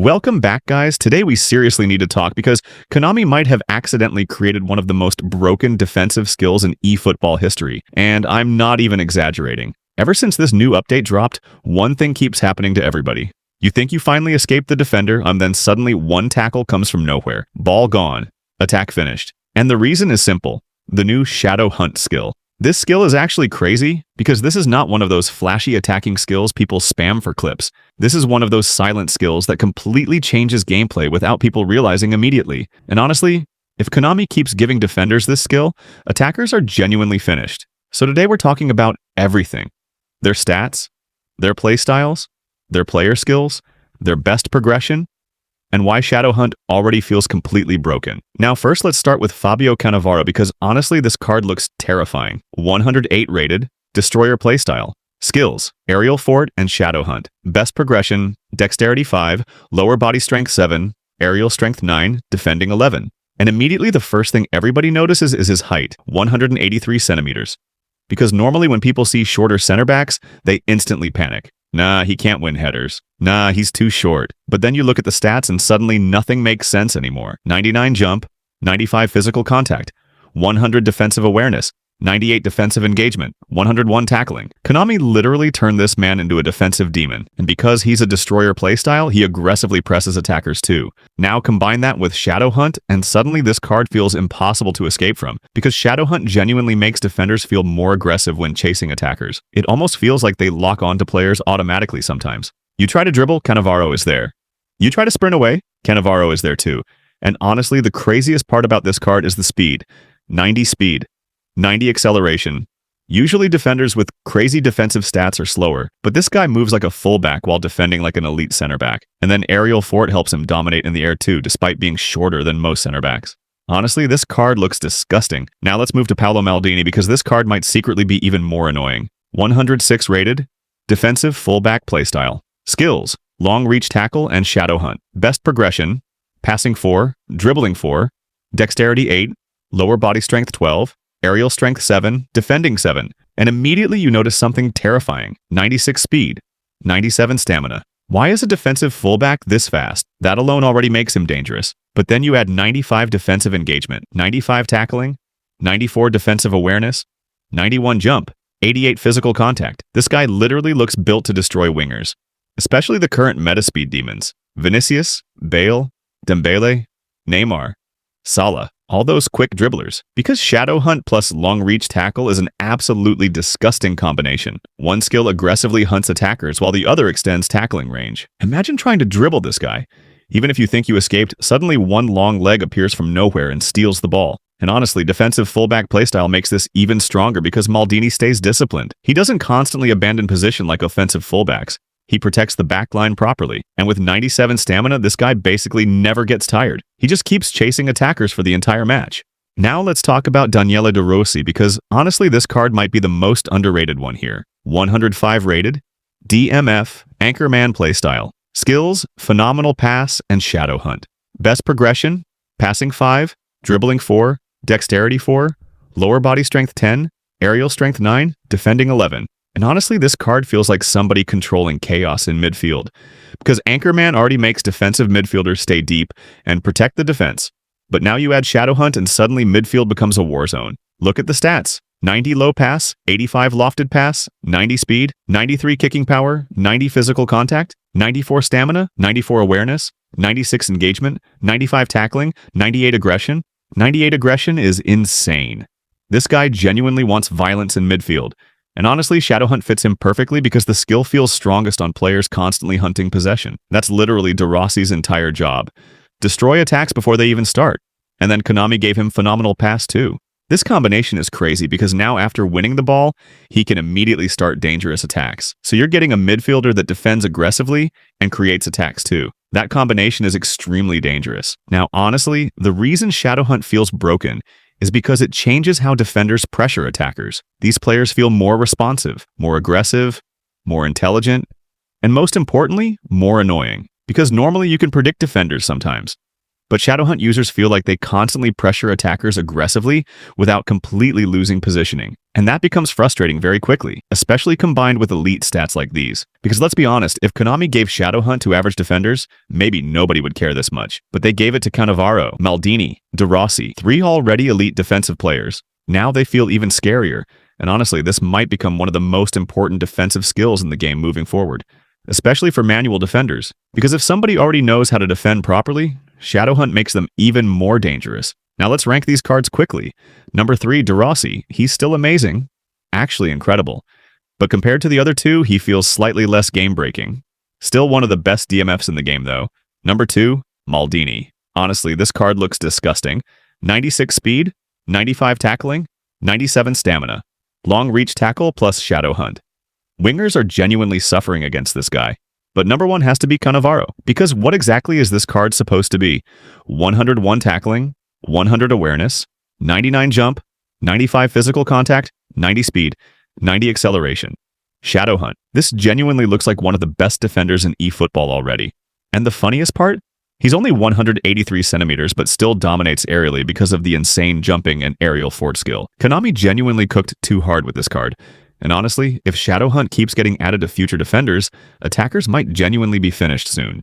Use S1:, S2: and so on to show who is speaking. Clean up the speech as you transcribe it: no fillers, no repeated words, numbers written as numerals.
S1: Welcome back, guys. Today we seriously need to talk because Konami might have accidentally created one of the most broken defensive skills in eFootball history, and I'm not even exaggerating. Ever since this new update dropped, one thing keeps happening to everybody. You think you finally escaped the defender, and then suddenly one tackle comes from nowhere. Ball gone. Attack finished. And the reason is simple. The new Shadow Hunt skill. This skill is actually crazy because this is not one of those flashy attacking skills people spam for clips. This is one of those silent skills that completely changes gameplay without people realizing immediately. And honestly, if Konami keeps giving defenders this skill, attackers are genuinely finished. So today we're talking about everything. Their stats, their playstyles, their player skills, their best progression, and why Shadow Hunt already feels completely broken. Now first let's start with Fabio Cannavaro because honestly this card looks terrifying. 108 rated, Destroyer playstyle. Skills, Aerial Fort and Shadow Hunt. Best progression, Dexterity 5, Lower Body Strength 7, Aerial Strength 9, Defending 11. And immediately the first thing everybody notices is his height, 183 centimeters. Because normally when people see shorter center backs, they instantly panic. Nah, he can't win headers. Nah, he's too short. But then you look at the stats and suddenly nothing makes sense anymore. 99 jump, 95 physical contact, 100 defensive awareness, 98 defensive engagement, 101 tackling. Konami literally turned this man into a defensive demon, and because he's a destroyer playstyle, he aggressively presses attackers too. Now combine that with Shadow Hunt, and suddenly this card feels impossible to escape from, because Shadow Hunt genuinely makes defenders feel more aggressive when chasing attackers. It almost feels like they lock onto players automatically sometimes. You try to dribble, Cannavaro is there. You try to sprint away, Cannavaro is there too. And honestly, the craziest part about this card is the speed. 90 speed. 90 acceleration. Usually defenders with crazy defensive stats are slower, but this guy moves like a fullback while defending like an elite center back. And then Aerial Fort helps him dominate in the air too, despite being shorter than most center backs. Honestly, this card looks disgusting. Now let's move to Paolo Maldini because this card might secretly be even more annoying. 106 rated, defensive fullback playstyle. Skills, long reach tackle and Shadow Hunt. Best progression, passing 4, dribbling 4, dexterity 8, lower body strength 12, Aerial Strength 7, Defending 7, and immediately you notice something terrifying. 96 speed, 97 stamina. Why is a defensive fullback this fast? That alone already makes him dangerous. But then you add 95 defensive engagement, 95 tackling, 94 defensive awareness, 91 jump, 88 physical contact. This guy literally looks built to destroy wingers, especially the current meta speed demons. Vinicius, Bale, Dembele, Neymar, Salah. All those quick dribblers. Because Shadow Hunt plus long reach tackle is an absolutely disgusting combination. One skill aggressively hunts attackers while the other extends tackling range. Imagine trying to dribble this guy. Even if you think you escaped, suddenly one long leg appears from nowhere and steals the ball. And honestly, defensive fullback playstyle makes this even stronger because Maldini stays disciplined. He doesn't constantly abandon position like offensive fullbacks. He protects the backline properly, and with 97 stamina, this guy basically never gets tired. He just keeps chasing attackers for the entire match. Now let's talk about Daniele De Rossi, because honestly this card might be the most underrated one here. 105 rated, DMF, Anchorman playstyle. Skills, phenomenal pass, and Shadow Hunt. Best progression, passing 5, dribbling 4, dexterity 4, lower body strength 10, aerial strength 9, defending 11. And honestly, this card feels like somebody controlling chaos in midfield, because Anchorman already makes defensive midfielders stay deep and protect the defense. But now you add Shadow Hunt and suddenly midfield becomes a war zone. Look at the stats. 90 low pass, 85 lofted pass, 90 speed, 93 kicking power, 90 physical contact, 94 stamina, 94 awareness, 96 engagement, 95 tackling, 98 aggression. 98 aggression is insane. This guy genuinely wants violence in midfield. And honestly, Shadow Hunt fits him perfectly because the skill feels strongest on players constantly hunting possession. That's literally De Rossi's entire job. Destroy attacks before they even start. And then Konami gave him phenomenal pass too. This combination is crazy because now after winning the ball, he can immediately start dangerous attacks. So you're getting a midfielder that defends aggressively and creates attacks too. That combination is extremely dangerous. Now honestly, the reason Shadow Hunt feels broken is because it changes how defenders pressure attackers. These players feel more responsive, more aggressive, more intelligent, and most importantly, more annoying. Because normally you can predict defenders sometimes. But Shadowhunt users feel like they constantly pressure attackers aggressively without completely losing positioning. And that becomes frustrating very quickly, especially combined with elite stats like these. Because let's be honest, if Konami gave Shadowhunt to average defenders, maybe nobody would care this much. But they gave it to Cannavaro, Maldini, De Rossi, 3 already elite defensive players. Now they feel even scarier. And honestly, this might become one of the most important defensive skills in the game moving forward, especially for manual defenders. Because if somebody already knows how to defend properly, Shadowhunt makes them even more dangerous. Now let's rank these cards quickly. Number 3, De Rossi. He's still amazing, actually incredible. But compared to the other two, he feels slightly less game-breaking. Still one of the best DMFs in the game, though. Number 2, Maldini. Honestly, this card looks disgusting. 96 speed, 95 tackling, 97 stamina. Long reach tackle plus Shadowhunt. Wingers are genuinely suffering against this guy. But number 1 has to be Cannavaro, because what exactly is this card supposed to be? 101 tackling, 100 awareness, 99 jump, 95 physical contact, 90 speed, 90 acceleration. Shadowhunt. This genuinely looks like one of the best defenders in eFootball already. And the funniest part? He's only 183 centimeters, but still dominates aerially because of the insane jumping and aerial fort skill. Konami genuinely cooked too hard with this card. And honestly, if Shadowhunt keeps getting added to future defenders, attackers might genuinely be finished soon.